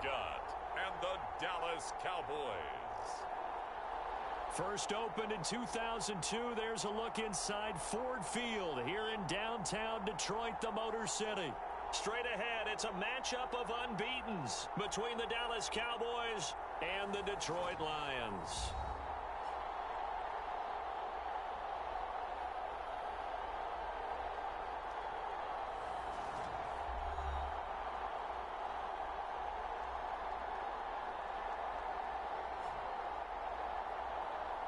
Prescott and the Dallas Cowboys. First opened in 2002, there's a look inside Ford Field here in downtown Detroit, the Motor City. Straight ahead, it's a matchup of unbeatens between the Dallas Cowboys and the Detroit Lions.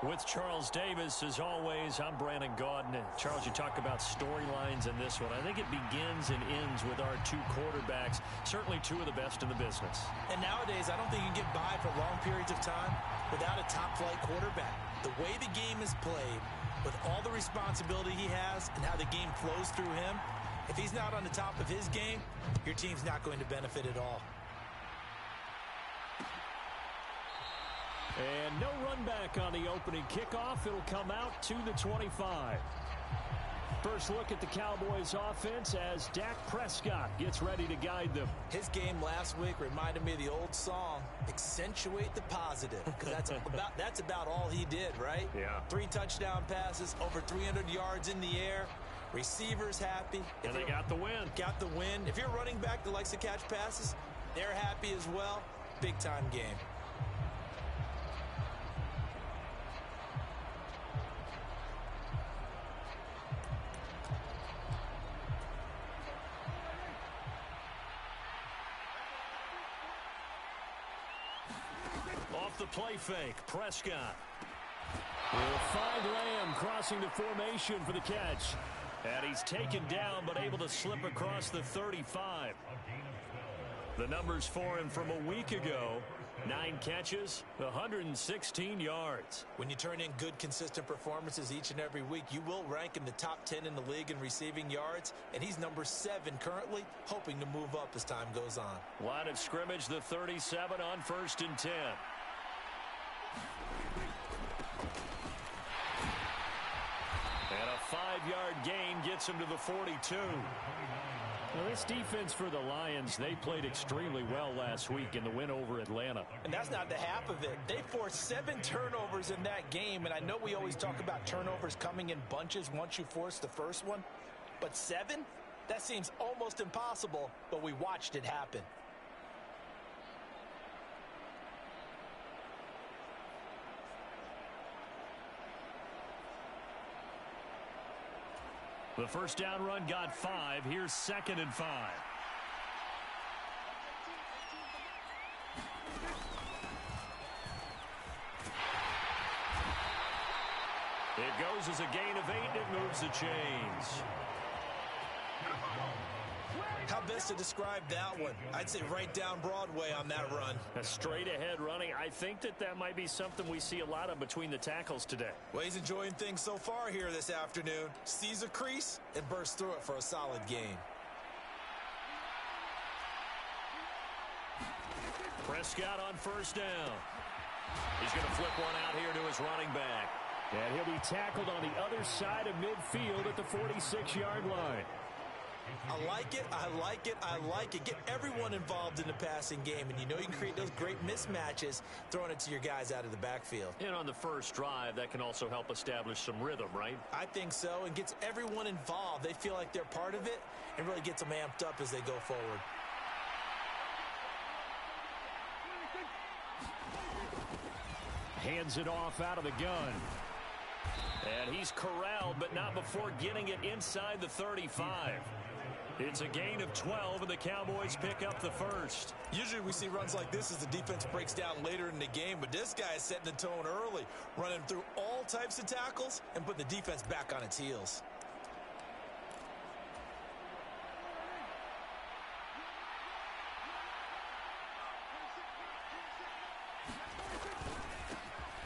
With Charles Davis, as always, I'm Brandon Gaudin. Charles, you talk about storylines in this one. I think it begins and ends with our two quarterbacks, certainly two of the best in the business. And nowadays, I don't think you can get by for long periods of time without a top-flight quarterback. The way the game is played, with all the responsibility he has and how the game flows through him, if he's not on the top of his game, your team's not going to benefit at all. And no run back on the opening kickoff. It'll come out to the 25. First look at the Cowboys offense as Dak Prescott gets ready to guide them. His game last week reminded me of the old song, accentuate the positive, because that's about all he did, right? Yeah. 3 touchdown passes, over 300 yards in the air, receivers happy. And they got the win. Got the win. If you're running back that likes to catch passes, they're happy as well. Big-time game. Off the play fake, Prescott will find Lamb crossing the formation for the catch. And he's taken down but able to slip across the 35. The numbers for him from a week ago, 9 catches, 116 yards. When you turn in good, consistent performances each and every week, you will rank in the top 10 in the league in receiving yards, and he's number 7 currently, hoping to move up as time goes on. Line of scrimmage, the 37 on 1st and 10. And a 5-yard gain gets him to the 42. Well, this defense for the Lions, they played extremely well last week in the win over Atlanta. And that's not the half of it. They forced 7 turnovers in that game, and I know we always talk about turnovers coming in bunches once you force the first one, but 7? That seems almost impossible, but we watched it happen. The first down run got 5. Here's 2nd and 5. It goes as a gain of 8, and it moves the chains. How best to describe that one? I'd say right down Broadway on that run. A straight ahead running. I think that might be something we see a lot of between the tackles today. Well, he's enjoying things so far here this afternoon. Sees a crease and bursts through it for a solid gain. Prescott on first down. He's going to flip one out here to his running back. And he'll be tackled on the other side of midfield at the 46-yard line. I like it, I like it, I like it. Get everyone involved in the passing game, and you know you can create those great mismatches throwing it to your guys out of the backfield. And on the first drive, that can also help establish some rhythm, right? I think so, and gets everyone involved. They feel like they're part of it, and really gets them amped up as they go forward. Hands it off out of the gun. And he's corralled, but not before getting it inside the 35. It's a gain of 12, and the Cowboys pick up the first. Usually we see runs like this as the defense breaks down later in the game, but this guy is setting the tone early, running through all types of tackles and putting the defense back on its heels.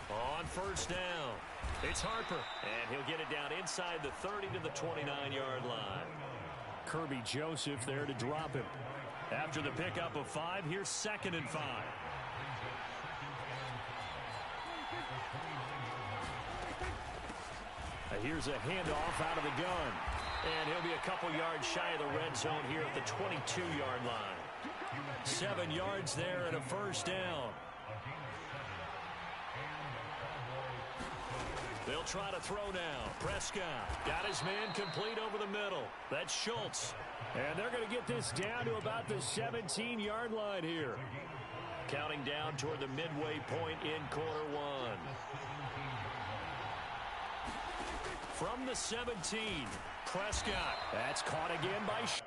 On first down, it's Harper, and he'll get it down inside the 30 to the 29-yard line. Kirby Joseph there to drop him. After the pickup of 5, here's 2nd and 5. Here's a handoff out of the gun. And he'll be a couple yards shy of the red zone here at the 22-yard line. 7 yards there and a first down. They'll try to throw now. Prescott got his man complete over the middle. That's Schultz. And they're going to get this down to about the 17-yard line here. Counting down toward the midway point in quarter one. From the 17, Prescott. That's caught again by Schultz.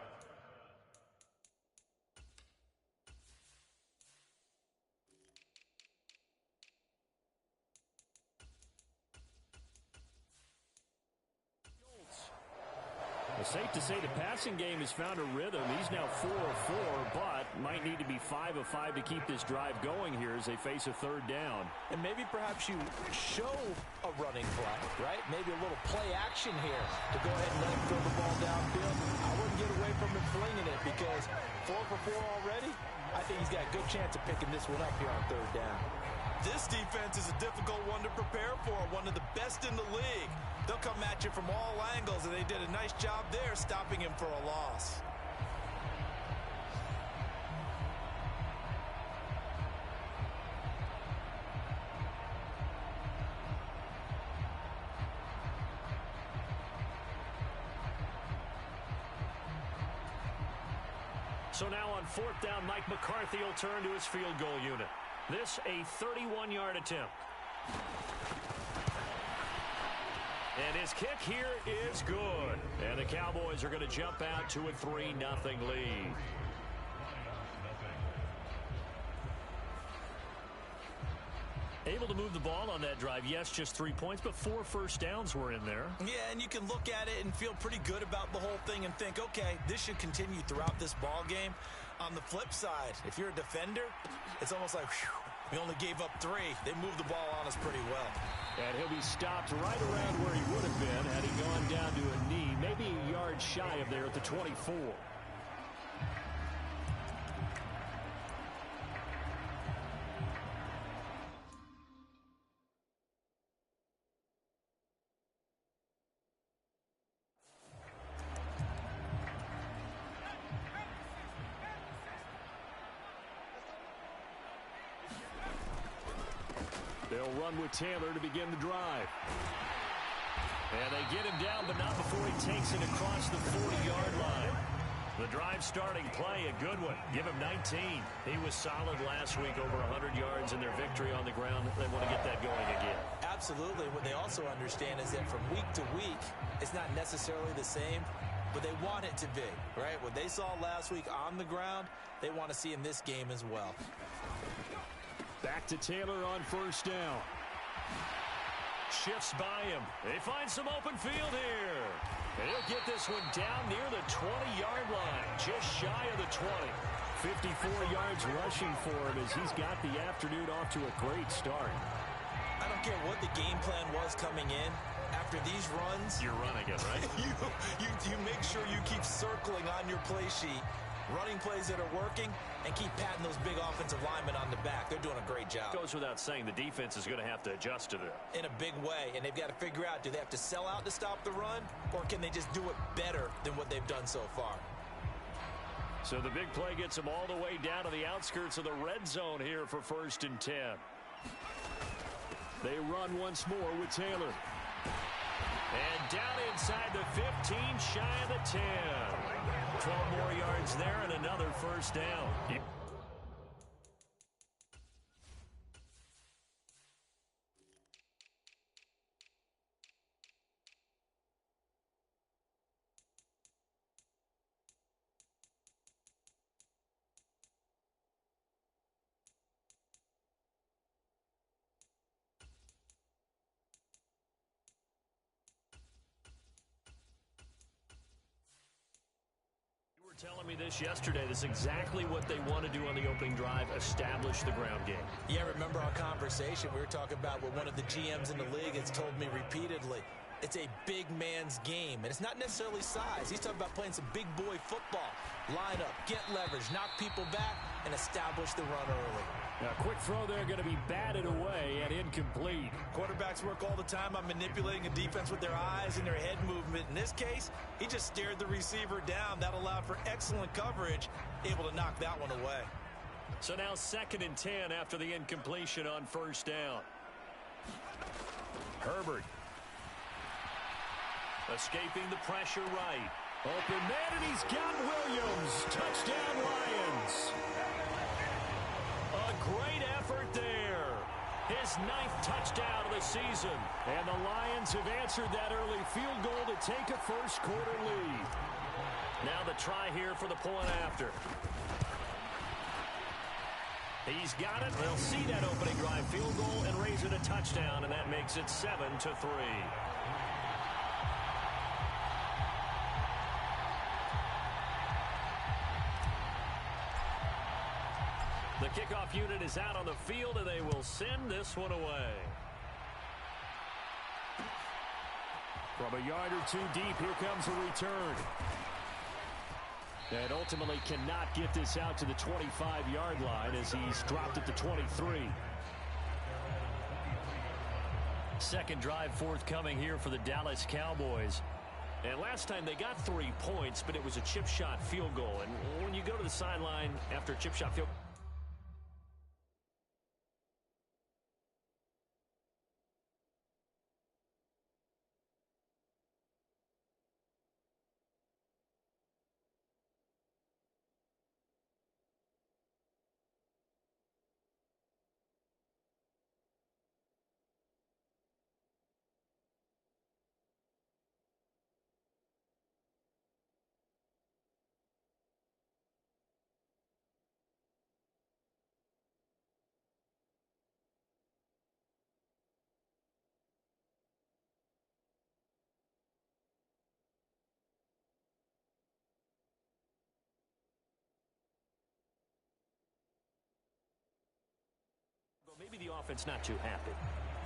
It's safe to say the passing game has found a rhythm. He's now 4 of 4, but might need to be 5 of 5 to keep this drive going here as they face a third down. And maybe perhaps you show a running play, right? Maybe a little play action here to go ahead and let him throw the ball downfield. I wouldn't get away from him flinging it because 4 for 4 already, I think he's got a good chance of picking this one up here on third down. This defense is a difficult one to prepare for, one of the best in the league. They'll come at you from all angles, and they did a nice job there stopping him for a loss. So now on fourth down, Mike McCarthy will turn to his field goal unit. This a 31-yard attempt. And his kick here is good. And the Cowboys are going to jump out to a 3-0 lead. Able to move the ball on that drive. Yes, just 3 points, but 4 first downs were in there. Yeah, and you can look at it and feel pretty good about the whole thing and think, okay, this should continue throughout this ball game. On the flip side, if you're a defender, it's almost like, whew, we only gave up 3. They moved the ball on us pretty well. And he'll be stopped right around where he would have been had he gone down to a knee, maybe a yard shy of there at the 24. They'll run with Taylor to begin the drive. And they get him down, but not before he takes it across the 40-yard line. The drive starting play, a good one. Give him 19. He was solid last week, over 100 yards in their victory on the ground. They want to get that going again. Absolutely. What they also understand is that from week to week, it's not necessarily the same, but they want it to be, right? What they saw last week on the ground, they want to see in this game as well. Back to Taylor on first down. Shifts by him. They find some open field here. And he'll get this one down near the 20-yard line, just shy of the 20. 54 yards rushing for him as he's got the afternoon off to a great start. I don't care what the game plan was coming in. After these runs, you're running it, right? you make sure you keep circling on your play sheet, running plays that are working, and keep patting those big offensive linemen on the back. They're doing a great job. Goes without saying the defense is going to have to adjust to that. In a big way, and they've got to figure out, do they have to sell out to stop the run, or can they just do it better than what they've done so far? So the big play gets them all the way down to the outskirts of the red zone here for 1st and 10. They run once more with Taylor. And down inside the 15, shy of the 10. 12 more yards there and another first down. Telling me this yesterday. This is exactly what they want to do on the opening drive, establish the ground game. Yeah, remember our conversation? We were talking about what one of the GMs in the league has told me repeatedly. It's a big man's game, and it's not necessarily size. He's talking about playing some big boy football. Line up, get leverage, knock people back, and establish the run early. A quick throw there going to be batted away and incomplete. Quarterbacks work all the time on manipulating a defense with their eyes and their head movement. In this case, he just stared the receiver down. That allowed for excellent coverage, able to knock that one away. So now 2nd and 10 after the incompletion on 1st down. Herbert. Escaping the pressure right. Open man, and he's got Williams. Touchdown, Lions. A great effort there. His 9th touchdown of the season. And the Lions have answered that early field goal to take a first-quarter lead. Now the try here for the point after. He's got it. They'll see that opening drive field goal and raise it a touchdown, and that makes it 7-3. The kickoff unit is out on the field, and they will send this one away. From a yard or 2 deep, here comes a return. And ultimately cannot get this out to the 25-yard line as he's dropped at the 23. Second drive forthcoming here for the Dallas Cowboys. And last time they got 3 points, but it was a chip shot field goal. And when you go to the sideline after a chip shot field goal, maybe the offense not too happy.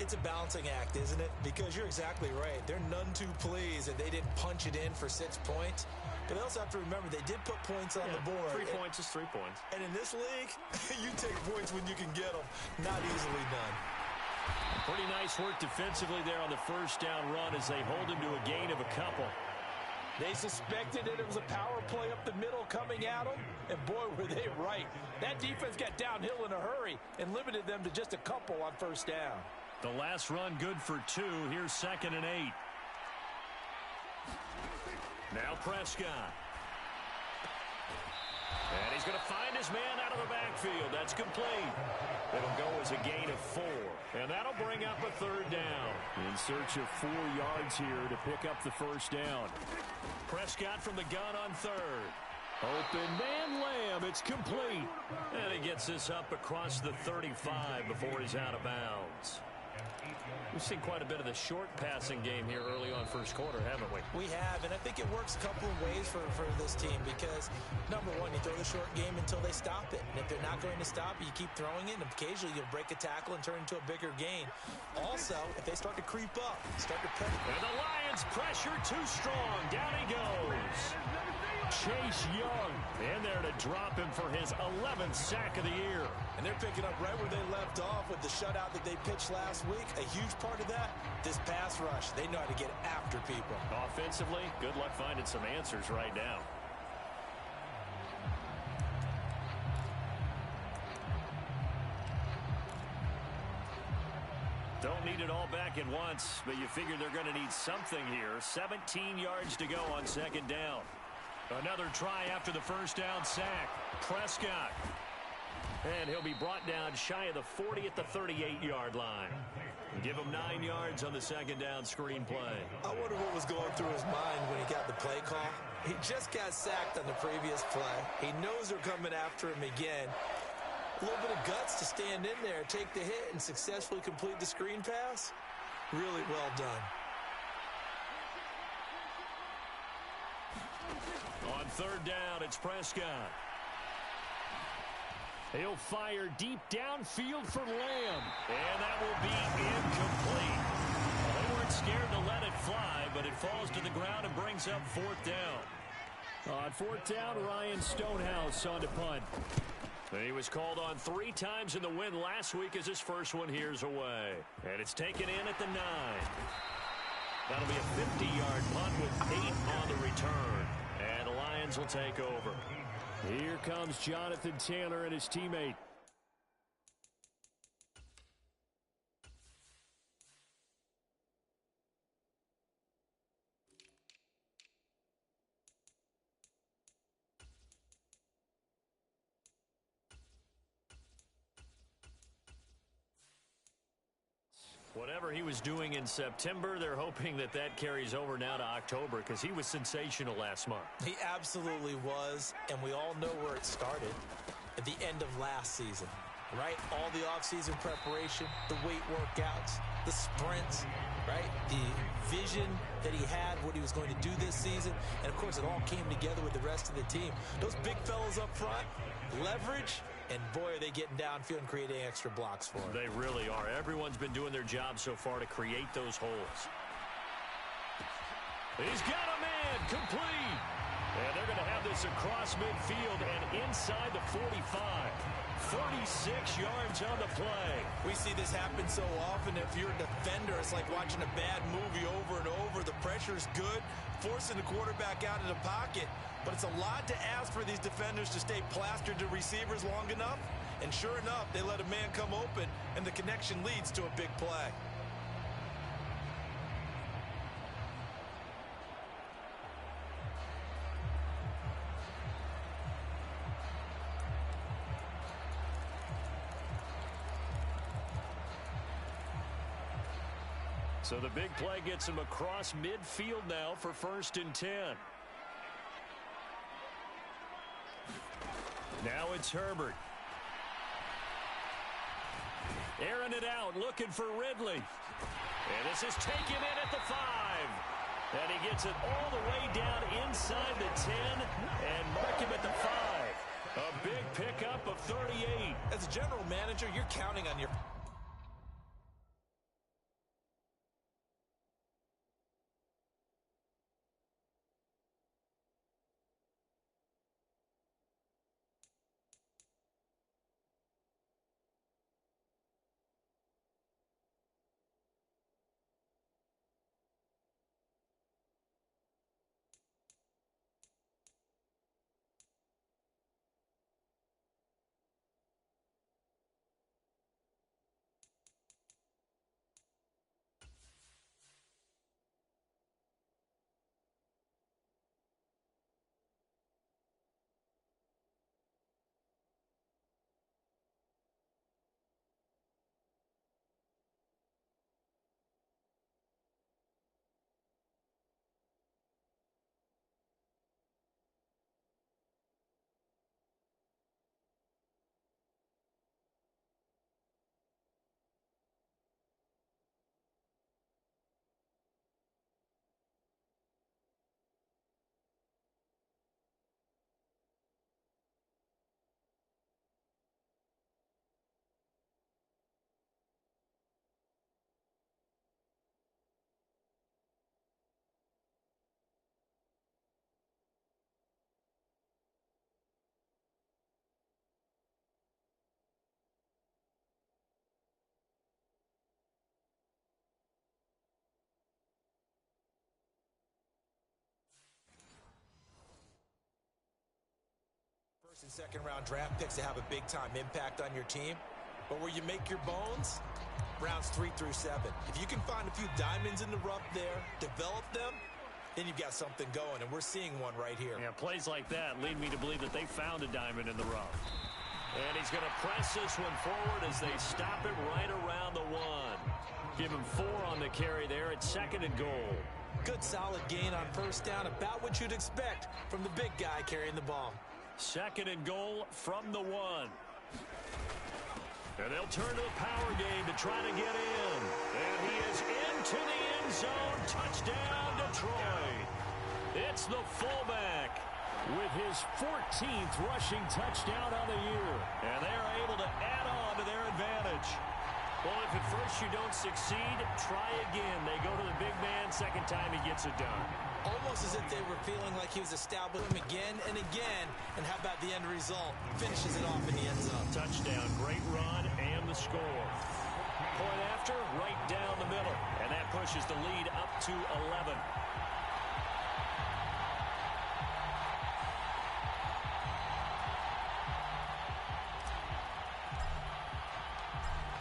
It's a balancing act, isn't it? Because you're exactly right. They're none too pleased that they didn't punch it in for 6 points. But they also have to remember they did put points on the board. 3 points is 3 points. And in this league, you take points when you can get them. Not easily done. Pretty nice work defensively there on the first down run as they hold him to a gain of a couple. They suspected that it was a power play up the middle coming at them, and boy, were they right. That defense got downhill in a hurry and limited them to just a couple on first down. The last run good for 2. Here's 2nd and 8. Now Prescott. And he's going to find his man out of the backfield. That's complete. It'll go as a gain of 4. And that'll bring up a 3rd down. In search of 4 yards here to pick up the first down. Prescott from the gun on 3rd. Open man, Lamb. It's complete. And he gets this up across the 35 before he's out of bounds. We've seen quite a bit of the short passing game here early on first quarter, haven't we? We have, and I think it works a couple of ways for this team because, number one, you throw the short game until they stop it. And if they're not going to stop it, you keep throwing it, and occasionally you'll break a tackle and turn into a bigger gain. Also, if they start to creep up, start to press. And the Lions pressure too strong. Down he goes. Chase Young in there to drop him for his 11th sack of the year. And they're picking up right where they left off with the shutout that they pitched last week. A huge part of that, this pass rush. They know how to get after people. Offensively, good luck finding some answers right now. Don't need it all back at once, but you figure they're going to need something here. 17 yards to go on 2nd down. Another try after the first down sack. Prescott. And he'll be brought down shy of the 40 at the 38-yard line. Give him 9 yards on the 2nd down screen play. I wonder what was going through his mind when he got the play call. He just got sacked on the previous play. He knows they're coming after him again. A little bit of guts to stand in there, take the hit, and successfully complete the screen pass. Really well done. On 3rd down, it's Prescott. He'll fire deep downfield for Lamb. And that will be incomplete. They were weren't scared to let it fly, but it falls to the ground and brings up fourth down. On fourth down, Ryan Stonehouse on to punt. He was called on 3 times in the win last week as his first one here's away. And it's taken in at the 9. That'll be a 50-yard punt with 8 on the return. And the Lions will take over. Here comes Jonathan Taylor and his teammate. Whatever he was doing in September, they're hoping that that carries over now to October because he was sensational last month. He absolutely was, and we all know where it started at the end of last season, right? All the offseason preparation, the weight workouts, the sprints, right? The vision that he had, what he was going to do this season, and of course it all came together with the rest of the team. Those big fellas up front, leverage. And boy, are they getting downfield and creating extra blocks for him. They really are. Everyone's been doing their job so far to create those holes. He's got a man complete. And they're going to have this across midfield and inside the 45. 36 yards on the play. We see this happen so often. If you're a defender, it's like watching a bad movie over and over. The pressure's good, forcing the quarterback out of the pocket. But it's a lot to ask for these defenders to stay plastered to receivers long enough. And sure enough, they let a man come open, and the connection leads to a big play. So the big play gets him across midfield now for 1st and 10. Now it's Herbert. Airing it out, looking for Ridley. And this is taken in at the 5. And he gets it all the way down inside the 10 and mark him at the 5. A big pickup of 38. As a general manager, you're counting on your... And second-round draft picks to have a big-time impact on your team. But where you make your bones, rounds 3 through 7. If you can find a few diamonds in the rough there, develop them, then you've got something going, and we're seeing one right here. Yeah, plays like that lead me to believe that they found a diamond in the rough. And he's going to press this one forward as they stop it right around the 1. Give him 4 on the carry there at 2nd and goal. Good solid gain on first down, about what you'd expect from the big guy carrying the ball. 2nd and goal from the 1. And they'll turn to the power game to try to get in. And he is into the end zone. Touchdown, Detroit. It's the fullback with his 14th rushing touchdown on the year. And they are able to add on to their advantage. Well, if at push, you don't succeed, try again. They go to the big man, second time he gets it done. Almost as if they were feeling like he was establishing him again and again. And how about the end result? Finishes it off in the end zone. Touchdown, great run, and the score. Point after, right down the middle. And that pushes the lead up to 11.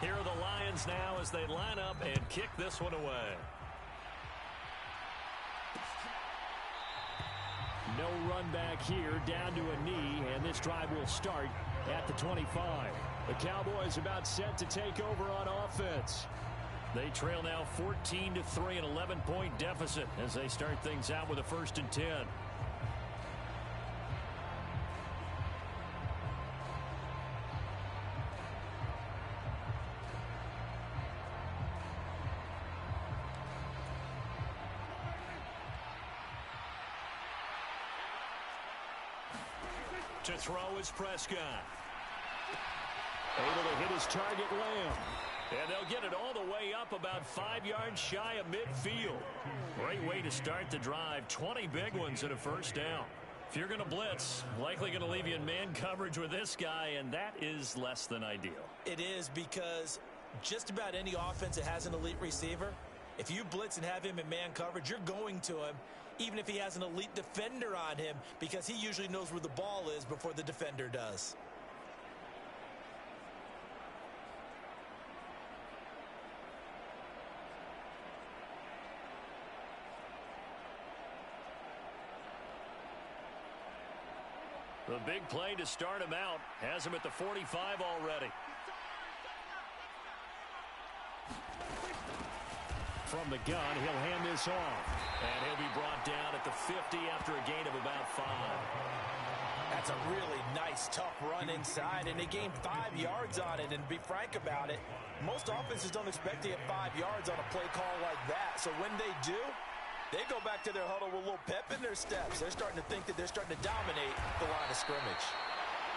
Here are the Lions now as they line up and kick this one away. No run back here, down to a knee, and this drive will start at the 25. The Cowboys about set to take over on offense. They trail now 14-3, an 11-point deficit as they start things out with a 1st and 10. To throw is Prescott. Able to hit his target, Lamb. And they'll get it all the way up about 5 yards shy of midfield. Great way to start the drive. 20 big ones and a first down. If you're going to blitz, likely going to leave you in man coverage with this guy, and that is less than ideal. It is, because just about any offense that has an elite receiver, if you blitz and have him in man coverage, you're going to him, even if he has an elite defender on him, because he usually knows where the ball is before the defender does. The big play to start him out has him at the 45 already. From the gun, he'll hand this off. And he'll be brought down at the 50 after a gain of about 5. That's a really nice, tough run inside, and they gained 5 yards on it. And to be frank about it, most offenses don't expect to get 5 yards on a play call like that. So when they do, they go back to their huddle with a little pep in their steps. They're starting to think that they're starting to dominate the line of scrimmage.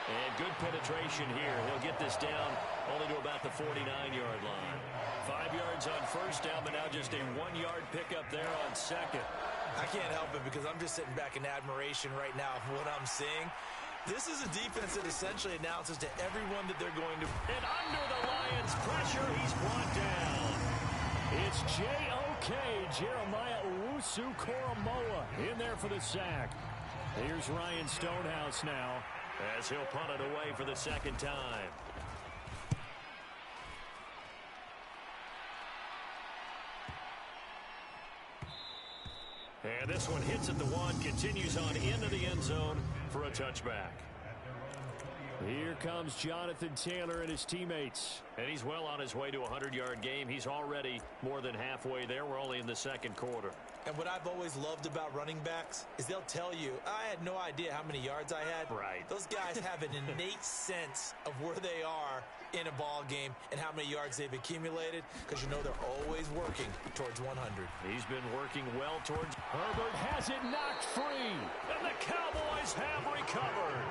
And good penetration here. He'll get this down only to about the 49-yard line. 5 yards on first down, but now just a 1-yard pickup there on second. I can't help it because I'm just sitting back in admiration right now of what I'm seeing. This is a defense that essentially announces to everyone that they're going to... And under the Lions' pressure, he's brought down. It's J.O.K. Jeremiah Owusu-Koramoah in there for the sack. Here's Ryan Stonehouse now as he'll punt it away for the second time. And this one hits at the 1, continues on into the end zone for a touchback. Here comes Jonathan Taylor and his teammates. And he's well on his way to a 100-yard game. He's already more than halfway there. We're only in the second quarter. And what I've always loved about running backs is they'll tell you, I had no idea how many yards I had. Right. Those guys have an innate sense of where they are in a ball game and how many yards they've accumulated, because you know they're always working towards 100. He's been working well towards... Herbert has it knocked free, and the Cowboys have recovered.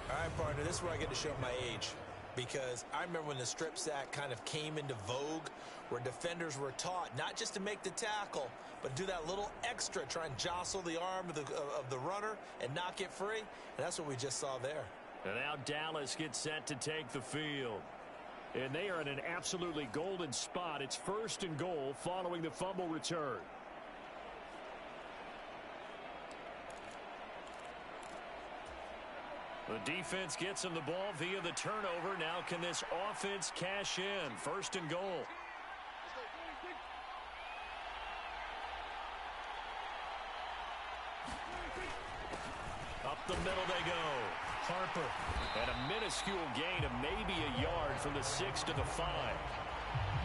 All right, partner, this is where I get to show my age, because I remember when the strip sack kind of came into vogue, where defenders were taught not just to make the tackle, but do that little extra, try and jostle the arm of the runner and knock it free, and that's what we just saw there. And now Dallas gets set to take the field. And they are in an absolutely golden spot. It's 1st and goal following the fumble return. The defense gets him the ball via the turnover. Now can this offense cash in? 1st and goal. Up the middle they go. Harper. And a minuscule gain of maybe a yard from the 6 to the 5.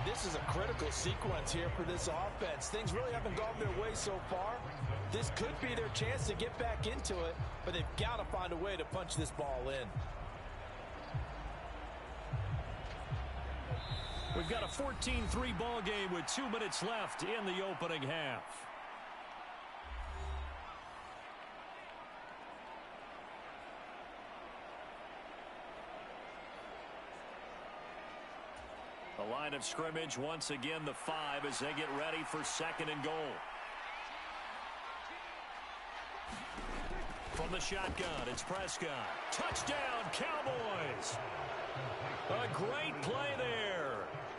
This is a critical sequence here for this offense. Things really haven't gone their way so far. This could be their chance to get back into it, but they've got to find a way to punch this ball in. We've got a 14-3 ball game with 2 minutes left in the opening half. The line of scrimmage, once again, the 5 as they get ready for 2nd and goal. From the shotgun, it's Prescott. Touchdown, Cowboys! A great play there.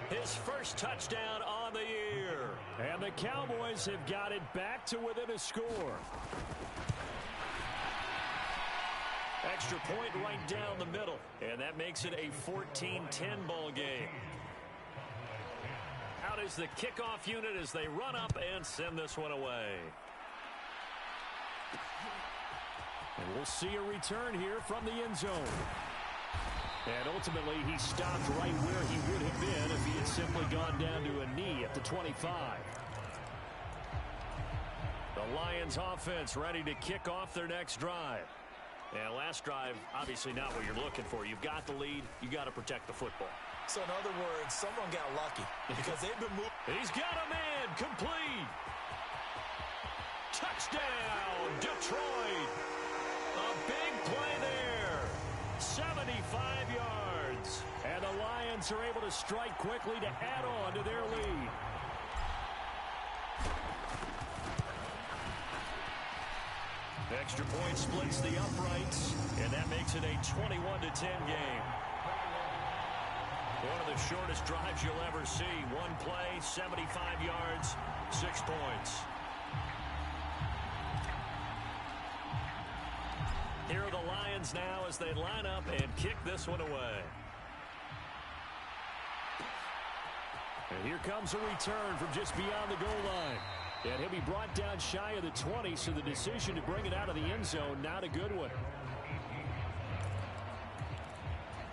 His first touchdown on the year. And the Cowboys have got it back to within a score. Extra point right down the middle. And that makes it a 14-10 ball game. Out is the kickoff unit as they run up and send this one away. And we'll see a return here from the end zone. And ultimately, he stopped right where he would have been if he had simply gone down to a knee at the 25. The Lions offense ready to kick off their next drive. And last drive, obviously not what you're looking for. You've got the lead. You got to protect the football. So in other words, someone got lucky because they've been moving. He's got a man complete. Touchdown, Detroit. A big play there. 75 yards. And the Lions are able to strike quickly to add on to their lead. Extra point splits the uprights, and that makes it a 21-10 game. One of the shortest drives you'll ever see. One play, 75 yards, 6 points. Here are the Lions now as they line up and kick this one away. And here comes a return from just beyond the goal line. And he'll be brought down shy of the 20, so the decision to bring it out of the end zone, not a good one.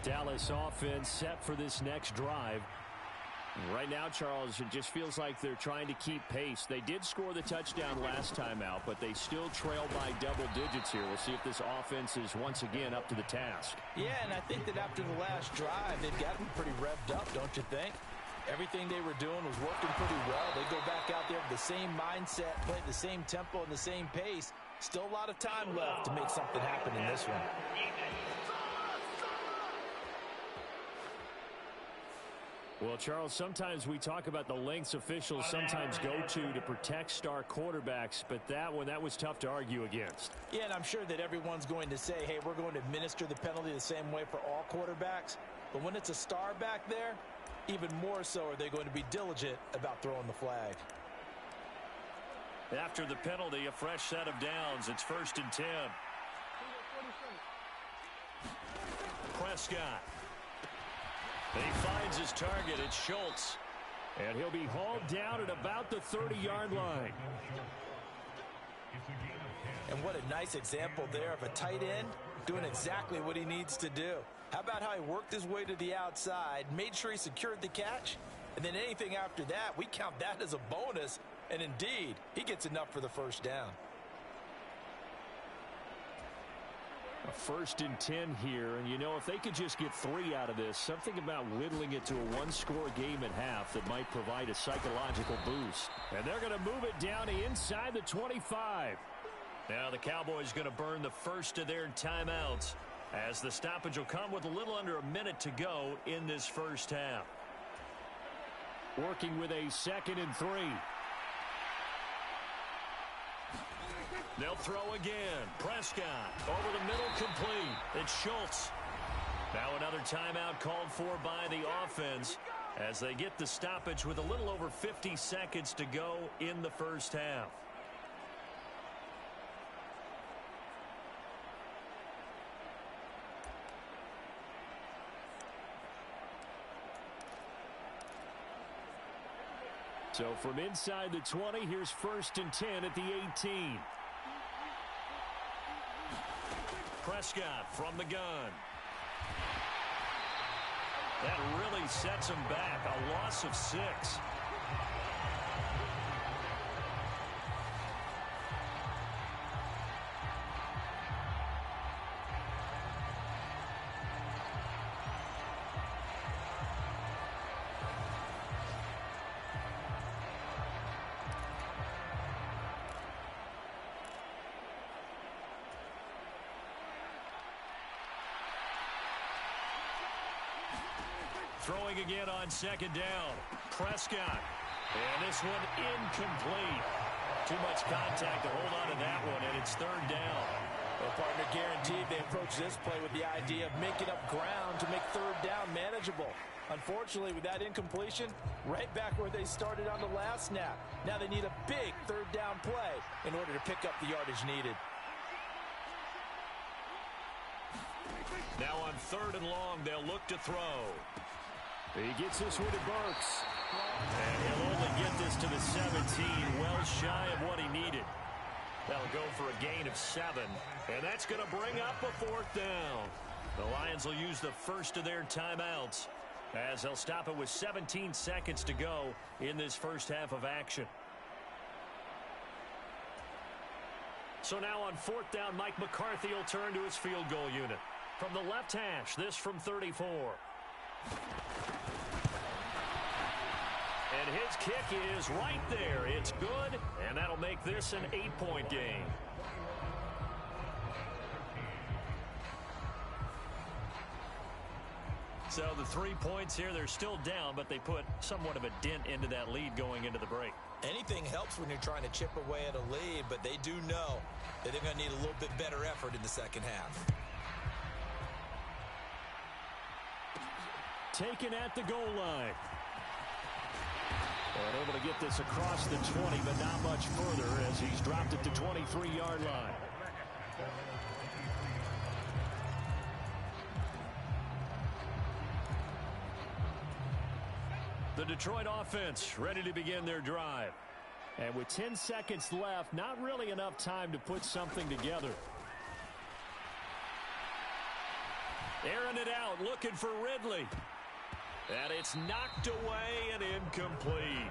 Dallas offense set for this next drive. Right now, Charles, it just feels like they're trying to keep pace. They did score the touchdown last time out, but they still trail by double digits here. We'll see if this offense is once again up to the task. Yeah, and I think that after the last drive, they've gotten pretty revved up, don't you think? Everything they were doing was working pretty well. They go back out there with the same mindset, play at the same tempo and the same pace. Still a lot of time left to make something happen in this one. Well, Charles, sometimes we talk about the lengths officials sometimes go to protect star quarterbacks, but that was tough to argue against. Yeah, and I'm sure that everyone's going to say, hey, we're going to administer the penalty the same way for all quarterbacks. But when it's a star back there, even more so are they going to be diligent about throwing the flag. After the penalty, a fresh set of downs. It's 1st and 10. Prescott. He finds his target. It's Schultz. And he'll be hauled down at about the 30-yard line. And what a nice example there of a tight end doing exactly what he needs to do. How about how he worked his way to the outside, made sure he secured the catch, and then anything after that, we count that as a bonus. And indeed, he gets enough for the first down. A 1st and 10 here, and you know, if they could just get 3 out of this, something about whittling it to a one-score game at half that might provide a psychological boost. And they're going to move it down inside the 25. Now the Cowboys going to burn the first of their timeouts as the stoppage will come with a little under a minute to go in this first half. Working with a 2nd and 3. They'll throw again. Prescott over the middle, complete. It's Schultz. Now another timeout called for by the offense as they get the stoppage with a little over 50 seconds to go in the first half. So from inside the 20, here's 1st and 10 at the 18. Prescott from the gun. That really sets him back. A loss of 6. Throwing again on second down. Prescott. And this one incomplete. Too much contact to hold on to that one, and it's third down. Well, partner, guaranteed they approach this play with the idea of making up ground to make third down manageable. Unfortunately, with that incompletion, right back where they started on the last snap. Now they need a big third down play in order to pick up the yardage needed. Now on third and long, they'll look to throw. He gets this one to Burks. And he'll only get this to the 17, well shy of what he needed. That'll go for a gain of 7. And that's going to bring up a fourth down. The Lions will use the first of their timeouts, as they'll stop it with 17 seconds to go in this first half of action. So now on fourth down, Mike McCarthy will turn to his field goal unit. From the left hash, this from 34. And his kick is right there. It's good, and that'll make this an 8-point game. So the 3 points here, they're still down, but they put somewhat of a dent into that lead going into the break. Anything helps when you're trying to chip away at a lead, but they do know that they're going to need a little bit better effort in the second half. Taken at the goal line. And able to get this across the 20, but not much further as he's dropped it to 23-yard line. The Detroit offense ready to begin their drive. And with 10 seconds left, not really enough time to put something together. Airing it out, looking for Ridley. And it's knocked away and incomplete.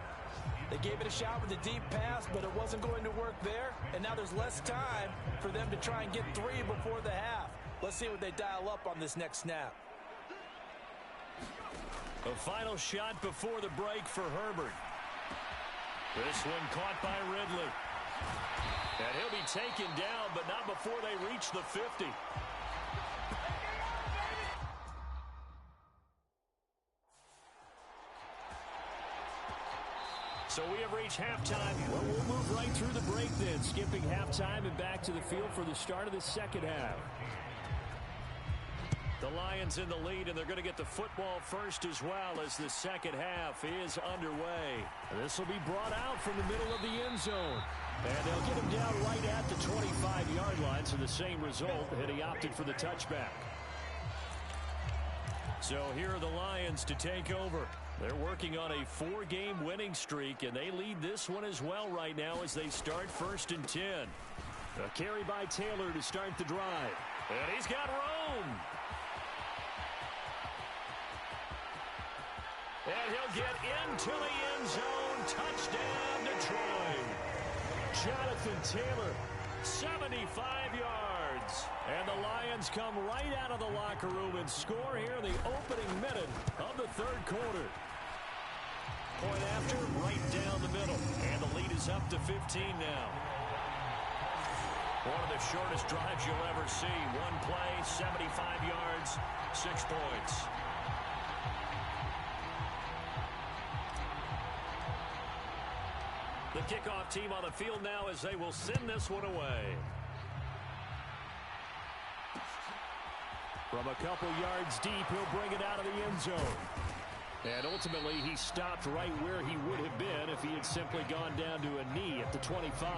They gave it a shot with a deep pass, but it wasn't going to work there. And now there's less time for them to try and get 3 before the half. Let's see what they dial up on this next snap. A final shot before the break for Herbert. This one caught by Ridley. And he'll be taken down, but not before they reach the 50. So we have reached halftime. Well, we'll move right through the break then, skipping halftime and back to the field for the start of the second half. The Lions in the lead, and they're going to get the football first as well as the second half is underway. This will be brought out from the middle of the end zone. And they'll get him down right at the 25-yard line, so the same result, and he opted for the touchback. So here are the Lions to take over. They're working on a 4-game winning streak, and they lead this one as well right now as they start 1st and 10. A carry by Taylor to start the drive. And he's got room. And he'll get into the end zone. Touchdown, Detroit. Jonathan Taylor, 75 yards. And the Lions come right out of the locker room and score here in the opening minute of the third quarter. Point after, right down the middle. And the lead is up to 15 now. One of the shortest drives you'll ever see. One play, 75 yards, 6 points. The kickoff team on the field now as they will send this one away. From a couple yards deep, he'll bring it out of the end zone. And ultimately, he stopped right where he would have been if he had simply gone down to a knee at the 25.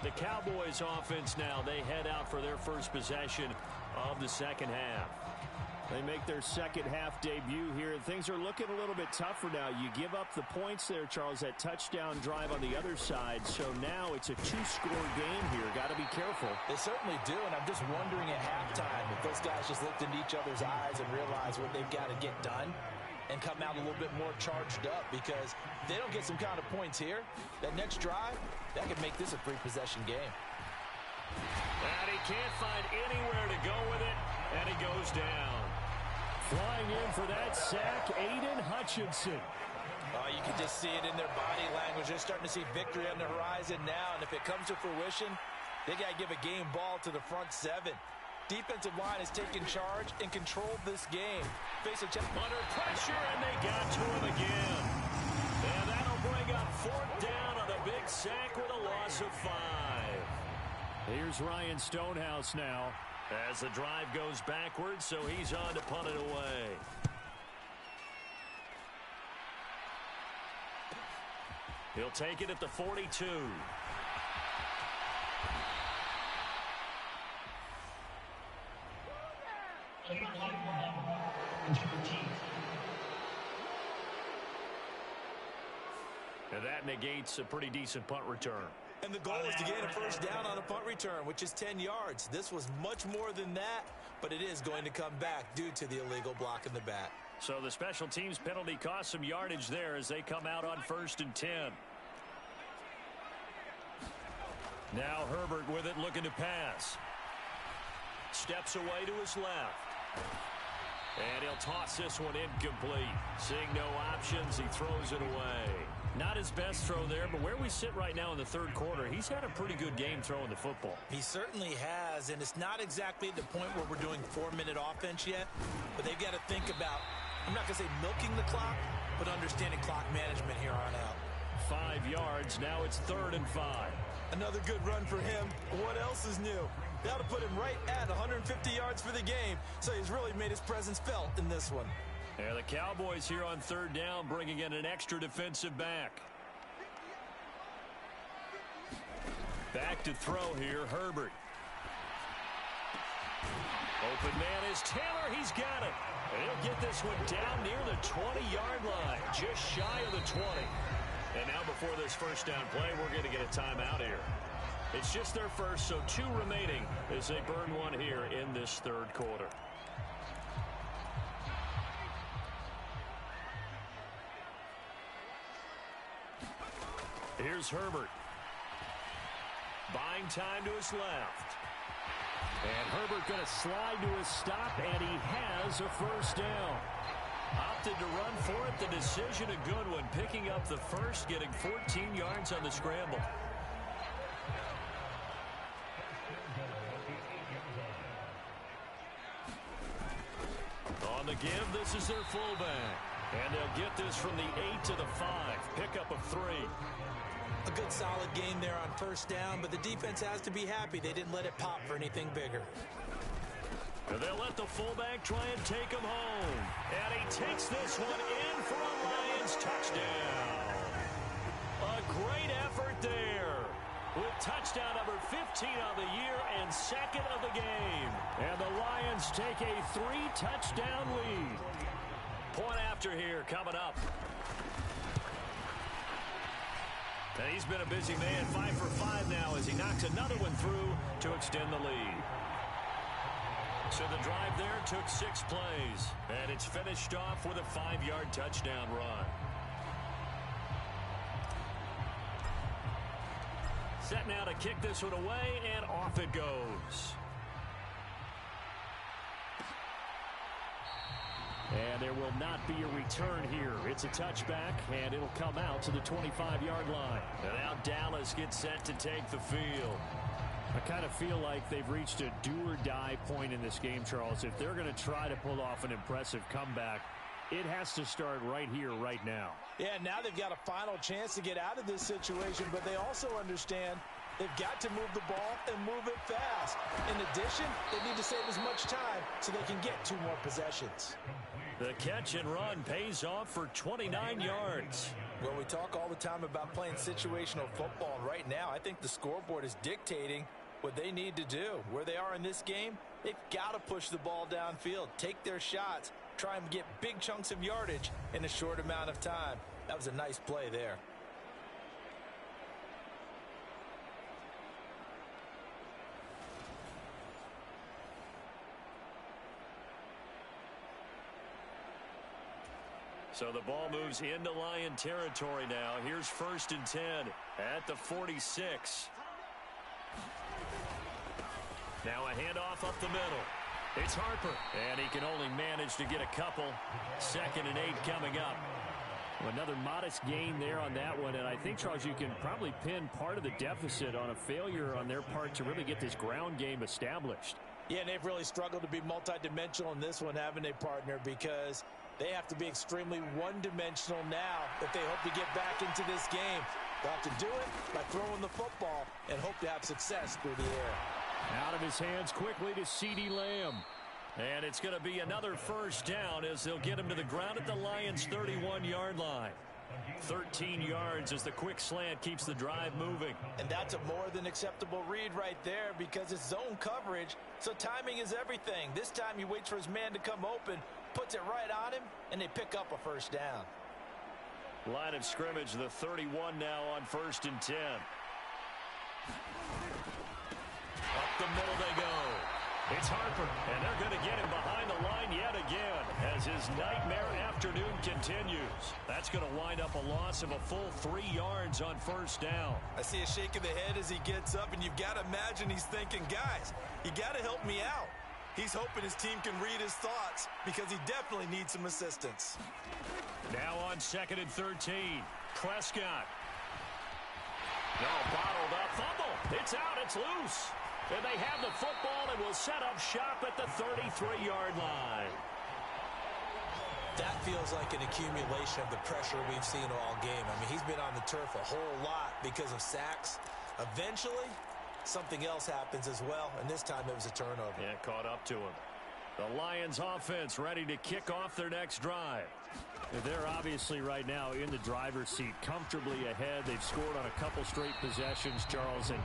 The Cowboys offense now, they head out for their first possession of the second half. They make their second half debut here, and things are looking a little bit tougher now. You give up the points there, Charles, that touchdown drive on the other side. So now it's a 2-score game here. Got to be careful. They certainly do, and I'm just wondering at halftime if those guys just looked into each other's eyes and realized what they've got to get done and come out a little bit more charged up, because if they don't get some kind of points here, that next drive, that could make this a 3-possession game. And he can't find anywhere to go with it, and he goes down. Flying in for that sack, Aiden Hutchinson. Oh, you can just see it in their body language. They're starting to see victory on the horizon now, and if it comes to fruition, they got to give a game ball to the front 7. Defensive line has taken charge and controlled this game. Face a check. Under pressure, and they got to him again. And that'll bring up fourth down on a big sack with a loss of 5. Here's Ryan Stonehouse now as the drive goes backwards, so he's on to punt it away. He'll take it at the 42. And that negates a pretty decent punt return. And the goal is to gain a first down on a punt return, which is 10 yards. This was much more than that, but it is going to come back due to the illegal block in the back. So the special teams penalty cost some yardage there as they come out on 1st and 10. Now Herbert with it, looking to pass. Steps away to his left. And he'll toss this one incomplete. Seeing no options, he throws it away. Not his best throw there, but where we sit right now in the third quarter, he's had a pretty good game throwing the football. He certainly has, and it's not exactly the point where we're doing 4-minute offense yet, but they've got to think about, I'm not going to say milking the clock, but understanding clock management here on out. 5 yards, now it's 3rd and 5. Another good run for him. What else is new? That'll put him right at 150 yards for the game, so he's really made his presence felt in this one. Yeah, the Cowboys here on 3rd down, bringing in an extra defensive back. Back to throw here, Herbert. Open man is Taylor. He's got it. He'll get this one down near the 20-yard line, just shy of the 20. And now before this first down play, we're going to get a timeout here. It's just their first, so 2 remaining as they burn one here in this third quarter. Here's Herbert. Buying time to his left. And Herbert going to slide to his stop, and he has a first down. Opted to run for it. The decision a good one. Picking up the first, getting 14 yards on the scramble. On the give, this is their fullback. And they'll get this from the 8 to the 5. Pickup of 3. A good solid game there on first down, but the defense has to be happy they didn't let it pop for anything bigger. And they'll let the fullback try and take him home. And he takes this one in for a Lions touchdown. A great effort there, with touchdown number 15 of the year and 2nd of the game. And the Lions take a 3-touchdown lead. Point after here coming up. And he's been a busy man, 5 for 5 now as he knocks another one through to extend the lead. So the drive there took 6 plays, and it's finished off with a 5-yard touchdown run. Set now to kick this one away, and off it goes. And there will not be a return here. It's a touchback, and it'll come out to the 25-yard line. And now Dallas gets set to take the field. I kind of feel like they've reached a do-or-die point in this game, Charles. If they're going to try to pull off an impressive comeback, it has to start right here, right now. Yeah, now they've got a final chance to get out of this situation, but they also understand they've got to move the ball and move it fast. In addition, they need to save as much time so they can get 2 more possessions. The catch and run pays off for 29 yards. Well, we talk all the time about playing situational football, and right now I think the scoreboard is dictating what they need to do. Where they are in this game, they've got to push the ball downfield, take their shots, try and get big chunks of yardage in a short amount of time. That was a nice play there. So the ball moves into Lion territory now. Here's 1st and 10 at the 46. Now a handoff up the middle. It's Harper, and he can only manage to get a couple. 2nd and 8 coming up. Another modest gain there on that one, and I think, Charles, you can probably pin part of the deficit on a failure on their part to really get this ground game established. Yeah, and they've really struggled to be multidimensional in this one, haven't they, partner? Because they have to be extremely one-dimensional now if they hope to get back into this game. They'll have to do it by throwing the football and hope to have success through the air. Out of his hands quickly to CeeDee Lamb. And it's going to be another first down as they'll get him to the ground at the Lions' 31-yard line. 13 yards as the quick slant keeps the drive moving. And that's a more than acceptable read right there because it's zone coverage, so timing is everything. This time he waits for his man to come open, puts it right on him, and they pick up a first down. Line of scrimmage, the 31 now on 1st and 10. Up the middle they go. It's Harper, and they're going to get him behind the line yet again as his nightmare afternoon continues. That's going to wind up a loss of a full 3 yards on first down. I see a shake of the head as he gets up, and you've got to imagine he's thinking, guys, you got to help me out. He's hoping his team can read his thoughts because he definitely needs some assistance. Now on 2nd and 13, Prescott. No, bottled up, fumble. It's out, it's loose. And they have the football and will set up shop at the 33-yard line. That feels like an accumulation of the pressure we've seen all game. I mean, he's been on the turf a whole lot because of sacks. Eventually, something else happens as well, and this time it was a turnover. Yeah, caught up to him. The Lions offense ready to kick off their next drive. They're obviously right now in the driver's seat, comfortably ahead. They've scored on a couple straight possessions, Charles, and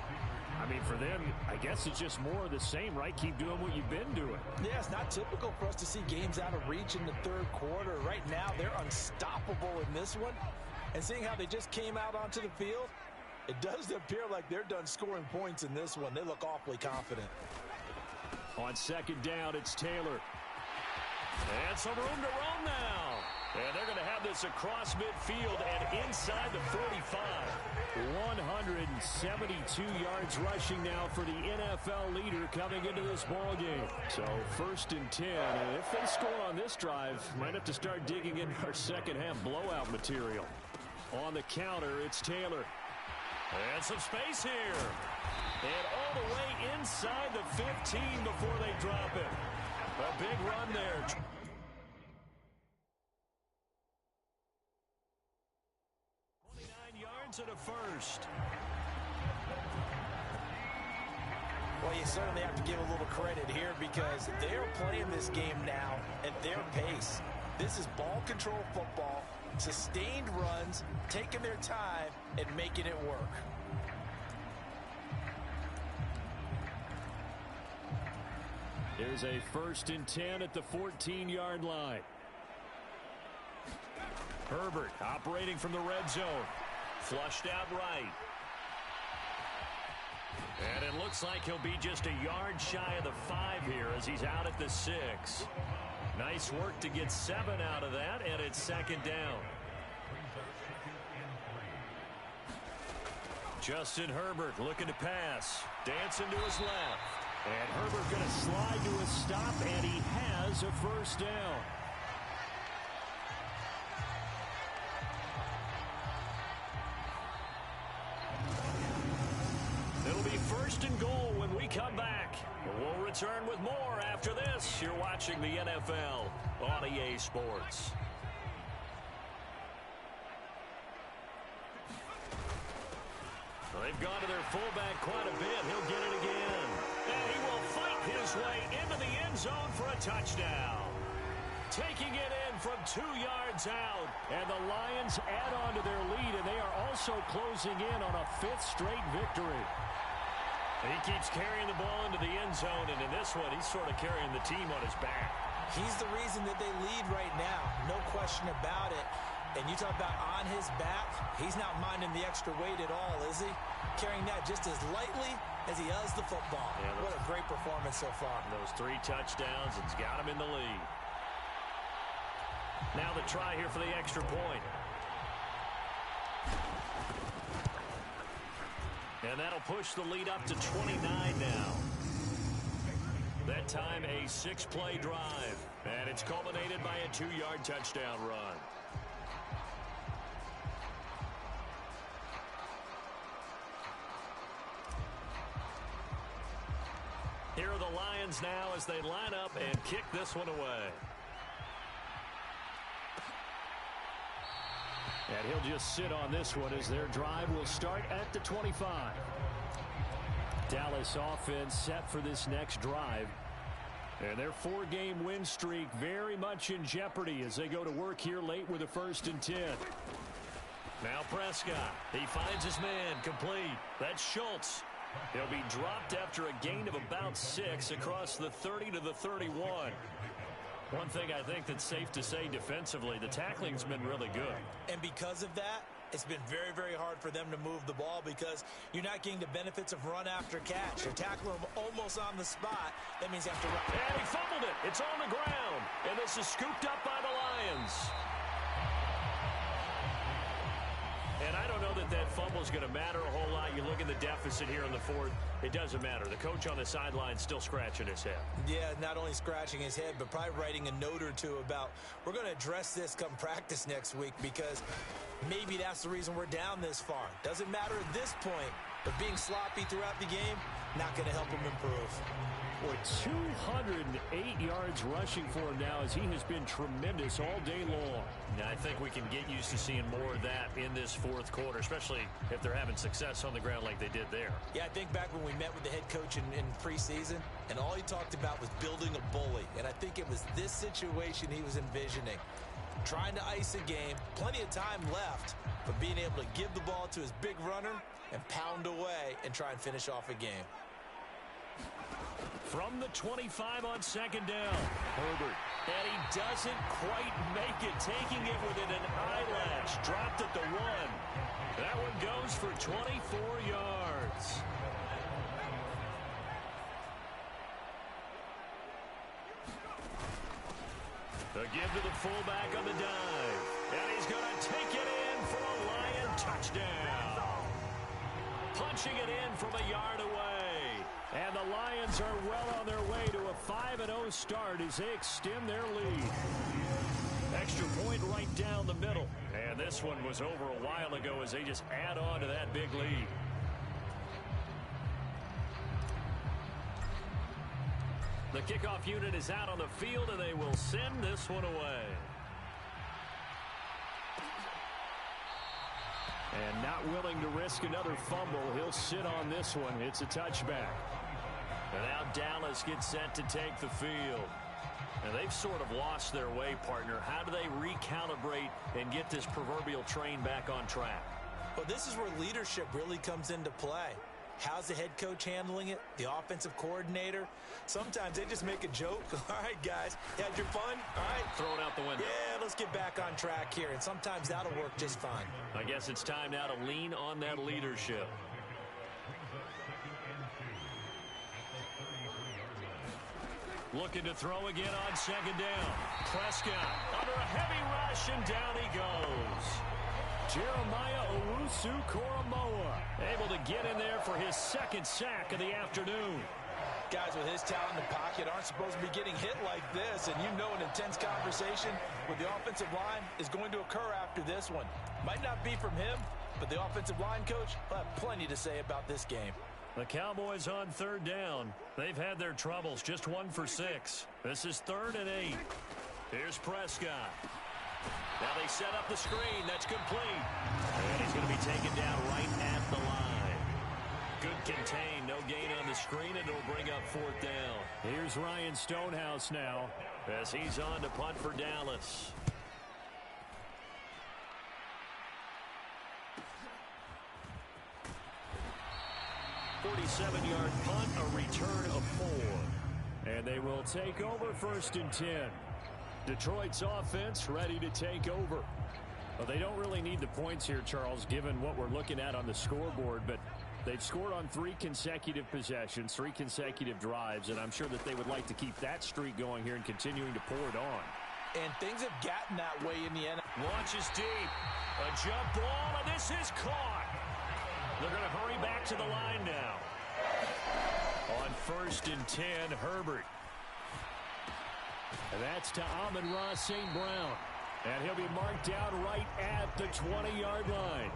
I mean, for them, I guess it's just more of the same, right? Keep doing what you've been doing. Yeah, it's not typical for us to see games out of reach in the third quarter. Right now, they're unstoppable in this one. And seeing how they just came out onto the field, it does appear like they're done scoring points in this one. They look awfully confident. On 2nd down, it's Taylor. And some room to roam now. And they're going to have this across midfield and inside the 45. 172 yards rushing now for the NFL leader coming into this ball game. So 1st and 10. And if they score on this drive, might have to start digging in our second half blowout material. On the counter, it's Taylor. And some space here. And all the way inside the 15 before they drop it. A big run there. 29 yards and a first. Well, you certainly have to give a little credit here because they're playing this game now at their pace. This is ball control football, sustained runs, taking their time, and making it work. There's a 1st and 10 at the 14-yard line. Herbert operating from the red zone. Flushed out right. And it looks like he'll be just a yard shy of the 5 here as he's out at the 6. Nice work to get 7 out of that, and it's 2nd down. Justin Herbert looking to pass. Dancing to his left. And Herbert going to slide to a stop, and he has a first down. It'll be 1st and goal when we come back. We'll return with more after this. You're watching the NFL on EA Sports. They've gone to their fullback quite a bit. He'll get it again. And he will fight his way into the end zone for a touchdown. Taking it in from 2 yards out. And the Lions add on to their lead, and they are also closing in on a 5th straight victory. He keeps carrying the ball into the end zone, and in this one, he's sort of carrying the team on his back. He's the reason that they lead right now. No question about it. And you talk about on his back, he's not minding the extra weight at all, is he? Carrying that just as lightly as he does the football. Yeah, what a great performance so far. Those 3 touchdowns, it's got him in the lead. Now the try here for the extra point. And that'll push the lead up to 29 now. That time a 6-play drive. And it's culminated by a 2-yard touchdown run. Here are the Lions Lions now as they line up and kick this one away. And he'll just sit on this one as their drive will start at the 25. Dallas offense set for this next drive. And their 4-game win streak very much in jeopardy as they go to work here late with a 1st and 10. Now Prescott. He finds his man complete. That's Schultz. He'll be dropped after a gain of about 6 across the 30 to the 31. One thing I think that's safe to say defensively, the tackling's been really good. And because of that, it's been very, very hard for them to move the ball because you're not getting the benefits of run after catch. You're tackling them almost on the spot. That means you have to run. And he fumbled it. It's on the ground. And this is scooped up by the Lions. And I don't know that that fumble is going to matter a whole lot. You look at the deficit here in the 4th. It doesn't matter. The coach on the sideline still scratching his head. Yeah, not only scratching his head, but probably writing a note or two about we're going to address this come practice next week because maybe that's the reason we're down this far. Doesn't matter at this point, but being sloppy throughout the game, not going to help him improve. Boy, 208 yards rushing for him now as he has been tremendous all day long. Now, I think we can get used to seeing more of that in this 4th quarter, especially if they're having success on the ground like they did there. Yeah, I think back when we met with the head coach in preseason, and all he talked about was building a bully. And I think it was this situation he was envisioning. Trying to ice a game, plenty of time left, but being able to give the ball to his big runner and pound away and try and finish off a game. From the 25 on 2nd down, Herbert. And he doesn't quite make it, taking it within an eyelash. Dropped at the 1. That one goes for 24 yards. The give to the fullback on the dive. And he's going to take it in for a Lion touchdown. Punching it in from a yard away. And the Lions are well on their way to a 5-0 start as they extend their lead. Extra point right down the middle. And this one was over a while ago as they just add on to that big lead. The kickoff unit is out on the field, and they will send this one away. And not willing to risk another fumble, he'll sit on this one. It's a touchback. And now Dallas gets set to take the field. And they've sort of lost their way, partner. How do they recalibrate and get this proverbial train back on track? Well, this is where leadership really comes into play. How's the head coach handling it? The offensive coordinator? Sometimes they just make a joke. All right, guys, you had your fun? All right. Throw it out the window. Yeah, let's get back on track here. And sometimes that'll work just fine. I guess it's time now to lean on that leadership. Looking to throw again on 2nd down. Prescott under a heavy rush, and down he goes. Jeremiah Owusu-Koramoah able to get in there for his 2nd sack of the afternoon. Guys with his talent in the pocket aren't supposed to be getting hit like this, and you know an intense conversation with the offensive line is going to occur after this one. Might not be from him, but the offensive line coach will have plenty to say about this game. The Cowboys on 3rd down. They've had their troubles, just 1 for 6. This is 3rd and 8. Here's Prescott. Now they set up the screen. That's complete. And he's going to be taken down right at the line. Good contain. No gain on the screen, and it'll bring up 4th down. Here's Ryan Stonehouse now as he's on to punt for Dallas. .47-yard punt, a return of 4. And they will take over 1st and 10. Detroit's offense ready to take over. Well, they don't really need the points here, Charles, given what we're looking at on the scoreboard, but they've scored on 3 consecutive possessions, 3 consecutive drives, and I'm sure that they would like to keep that streak going here and continuing to pour it on. And things have gotten that way in the end. Launches deep. A jump ball, and this is caught. They're going to hurry back to the line now. On 1st and 10, Herbert. And that's to Amon-Ra St. Brown. And he'll be marked down right at the 20-yard line.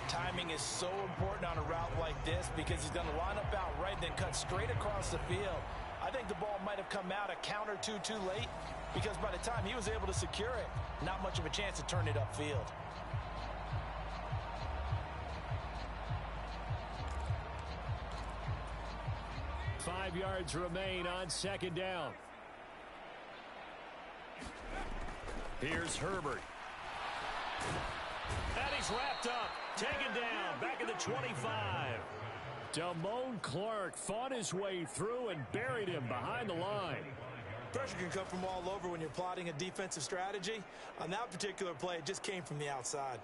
Timing is so important on a route like this because he's going to line up out right, then cut straight across the field. I think the ball might have come out a count or two too late because by the time he was able to secure it, not much of a chance to turn it upfield. Five yards remain on second down. Here's Herbert. And he's wrapped up. Taken down. Back at the 25. Damone Clark fought his way through and buried him behind the line. Pressure can come from all over when you're plotting a defensive strategy. On that particular play, it just came from the outside.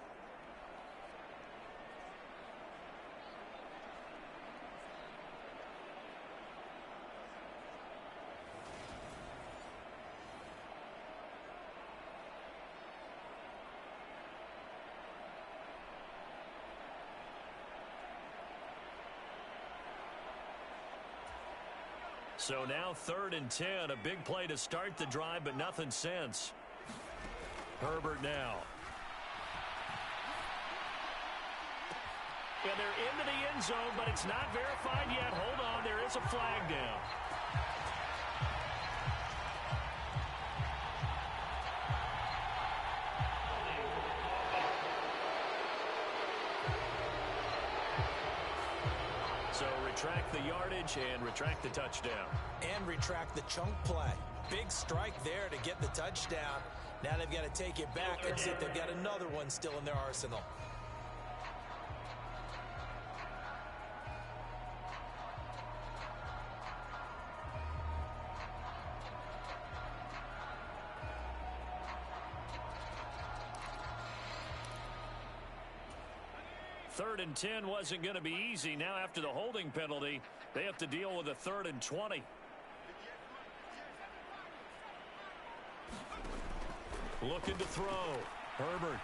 So now 3rd and 10, a big play to start the drive, but nothing since. Herbert now. And they're into the end zone, but it's not verified yet. Hold on, there is a flag down. So retract the yardage and retract the touchdown. And retract the chunk play. Big strike there to get the touchdown. Now they've got to take it back and see if they've got another one still in their arsenal. Third and 10 wasn't going to be easy. Now after the holding penalty, they have to deal with a 3rd and 20. Looking to throw. Herbert.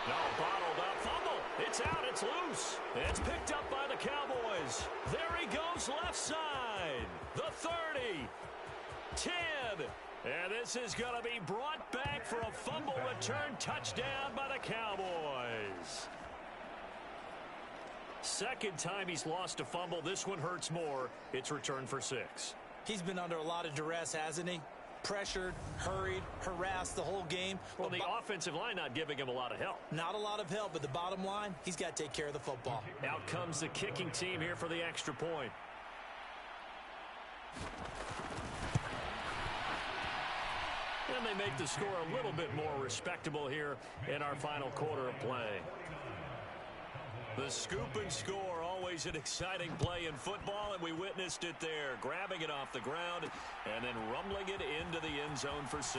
Now bottled up. Fumble. It's out. It's loose. It's picked up by the Cowboys. There he goes left side. The 30. 10. And this is going to be brought back for a fumble return touchdown by the Cowboys. Second time he's lost a fumble. This one hurts more. It's returned for 6. He's been under a lot of duress, hasn't he? Pressured, hurried, harassed the whole game. Well, the offensive line not giving him a lot of help. Not a lot of help, but the bottom line, he's got to take care of the football. Out comes the kicking team here for the extra point. And they make the score a little bit more respectable here in our final quarter of play. The scoop and score, always an exciting play in football, and we witnessed it there. Grabbing it off the ground and then rumbling it into the end zone for 6.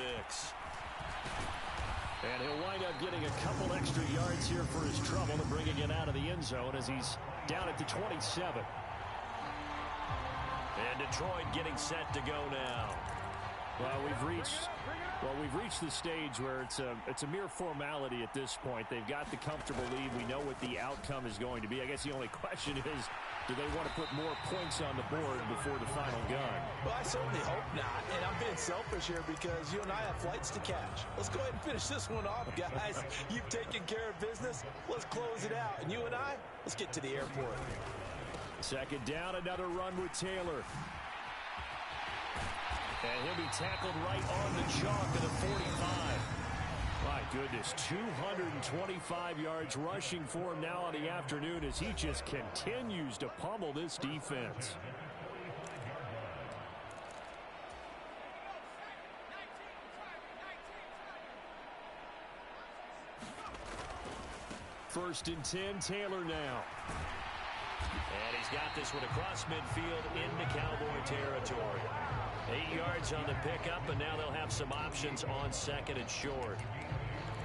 And he'll wind up getting a couple extra yards here for his trouble and bringing it out of the end zone as he's down at the 27. And Detroit getting set to go now. Well, we've reached the stage where it's a mere formality at this point. They've got the comfortable lead. We know what the outcome is going to be. I guess the only question is, do they want to put more points on the board before the final gun? Well, I certainly hope not. And I'm being selfish here because you and I have flights to catch. Let's go ahead and finish this one off, guys. You've taken care of business. Let's close it out. And you and I, let's get to the airport. Second down, another run with Taylor. And he'll be tackled right on the chalk of the 45. My goodness, 225 yards rushing for him now on the afternoon as he just continues to pummel this defense. First and 10, Taylor now. And he's got this one across midfield into Cowboy territory. 8 yards on the pickup, and now they'll have some options on 2nd and short.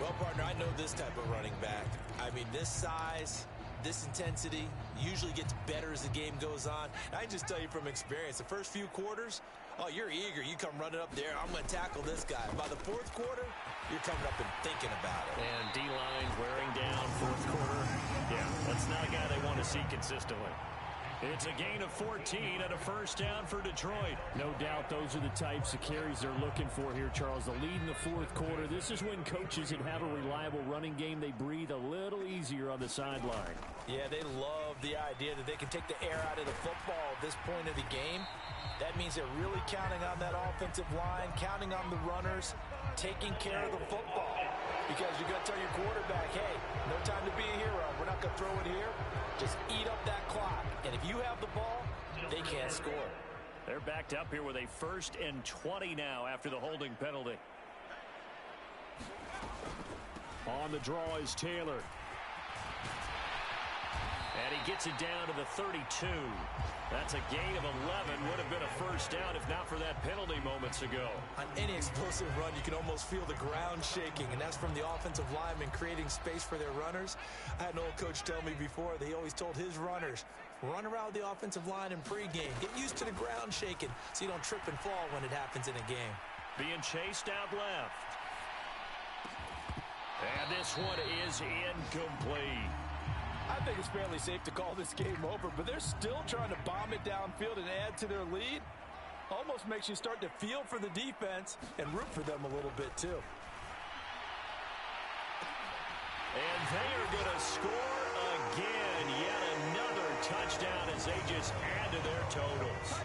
Well, partner, I know this type of running back. I mean, this size, this intensity usually gets better as the game goes on. I can just tell you from experience, the first few quarters, oh, you're eager. You come running up there, I'm going to tackle this guy. By the 4th quarter, you're coming up and thinking about it. And D-line wearing down 4th quarter. Yeah, that's not a guy they want to see consistently. It's a gain of 14 and a first down for Detroit. No doubt those are the types of carries they're looking for here, Charles. The lead in the fourth quarter. This is when coaches that have a reliable running game, they breathe a little easier on the sideline. Yeah, they love the idea that they can take the air out of the football at this point of the game. That means they're really counting on that offensive line, counting on the runners, taking care of the football. Because you're going to tell your quarterback, hey, no time to be a hero. We're not going to throw it here. Just eat up that clock. And if you have the ball, they can't score. They're backed up here with a 1st and 20 now after the holding penalty. On the draw is Taylor. And he gets it down to the 32. That's a gain of 11. Would have been a first down if not for that penalty moments ago. On any explosive run, you can almost feel the ground shaking, and that's from the offensive linemen creating space for their runners. I had an old coach tell me before, he always told his runners, run around the offensive line in pregame. Get used to the ground shaking so you don't trip and fall when it happens in a game. Being chased out left. And this one is incomplete. I think it's fairly safe to call this game over, but they're still trying to bomb it downfield and add to their lead. Almost makes you start to feel for the defense and root for them a little bit, too. And they are going to score again. Yet another touchdown as they just add to their totals.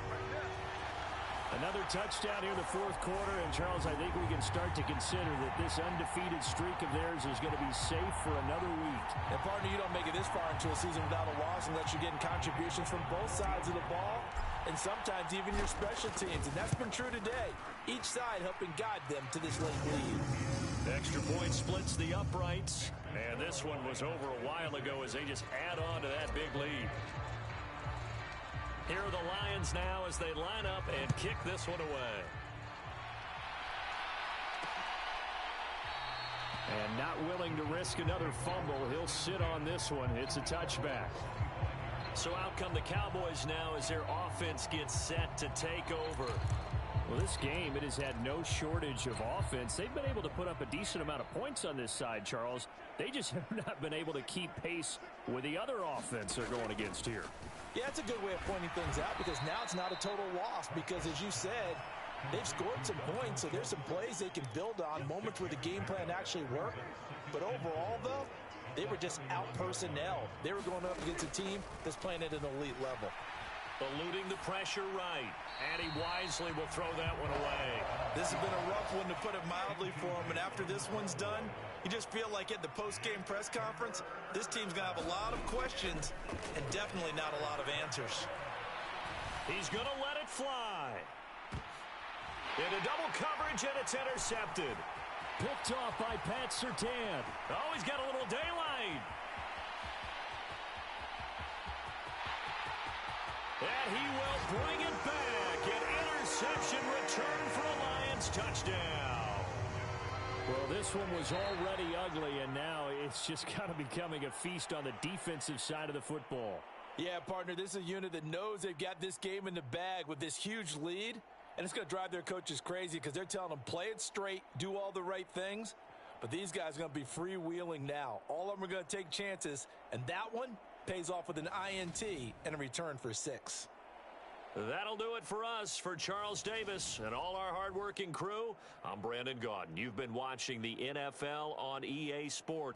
Another touchdown here in the fourth quarter. And, Charles, I think we can start to consider that this undefeated streak of theirs is going to be safe for another week. And, partner, you don't make it this far into a season without a loss unless you're getting contributions from both sides of the ball and sometimes even your special teams. And that's been true today. Each side helping guide them to this late lead. Extra point splits the uprights. And this one was over a while ago as they just add on to that big lead. Here are the Lions now as they line up and kick this one away. And not willing to risk another fumble. He'll sit on this one. It's a touchback. So out come the Cowboys now as their offense gets set to take over. Well, this game, it has had no shortage of offense. They've been able to put up a decent amount of points on this side, Charles. They just have not been able to keep pace with the other offense they're going against here. Yeah, it's a good way of pointing things out because now it's not a total loss because, as you said, they've scored some points, so there's some plays they can build on, moments where the game plan actually worked. But overall, though, they were just out-personnel. They were going up against a team that's playing at an elite level. Eluding the pressure right. And he wisely will throw that one away. This has been a rough one, to put it mildly, for him. And after this one's done, you just feel like at the post-game press conference, this team's going to have a lot of questions and definitely not a lot of answers. He's going to let it fly. Into double coverage, and it's intercepted. Picked off by Pat Surtain. Oh, he's got a little daylight. And he will bring it back. An interception return for a Lions touchdown. Well, this one was already ugly, and now it's just kind of becoming a feast on the defensive side of the football. Yeah, partner, this is a unit that knows they've got this game in the bag with this huge lead, and it's going to drive their coaches crazy because they're telling them play it straight, do all the right things. But these guys are going to be freewheeling now. All of them are going to take chances, and that one pays off with an INT and a return for 6. That'll do it for us. For Charles Davis and all our hardworking crew, I'm Brandon Gaudin. You've been watching the NFL on EA Sports.